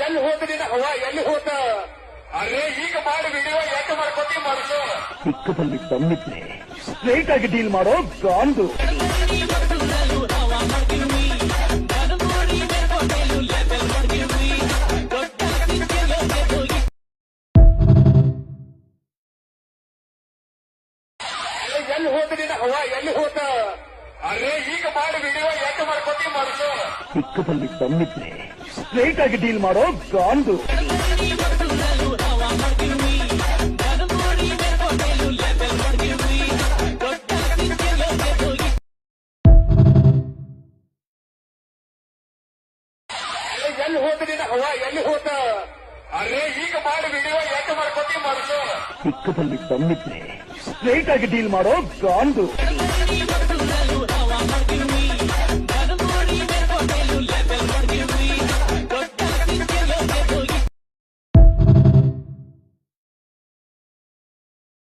ಎಲ್ಲಿ ಹೋದ್ರಿ ಹವಾ ಎಲ್ಲಿ ಹೋದ ಅರೇ ಈಗ ಮಾಡಿ ವಿಡಿಯೋ ಯಾಕೆ ಮಾಡ್ಕೊತಿ ಮಾಡಿಸೋ ಚಿಕ್ಕದಲ್ಲಿ ತಮ್ಮಿದ್ರೆ ಸ್ಟ್ರೈಟ್ ಆಗಿ ಡೀಲ್ ಮಾಡೋ ಗಾಂಡು ಎಲ್ಲಿ ಹೋದ್ರಿ ಹವಾ ಎಲ್ಲಿ ಹೋದ ಅರೇ ಈಗ ಮಾಡಿ ವಿಡಿಯೋ ಯಾಕೆ ಮಾಡ್ಕೊತಿ ಮಾಡಿಸೋ ಚಿಕ್ಕದಲ್ಲಿ ತಮ್ಮಿದ್ರೆ ಸ್ಟ್ರೈಟ್ ಆಗಿ ಡೀಲ್ ಮಾಡೋ ಗಾಂಡು ಎಲ್ಲಿ ಹೋದ್ರಿ ಹವಾ ಎಲ್ಲಿ ಹೋದ ಅರೇ ಈಗ ಮಾಡಿ ವಿಡಿಯೋ ಯಾಕೆ ಮಾಡ್ಕೊತಿ ಮಾಡಿಸೋ ಚಿಕ್ಕದಲ್ಲಿ ತಮ್ಮಿದ್ರೆ ಸ್ಟ್ರೈಟ್ ಆಗಿ ಡೀಲ್ ಮಾಡೋ ಗಾಂಡು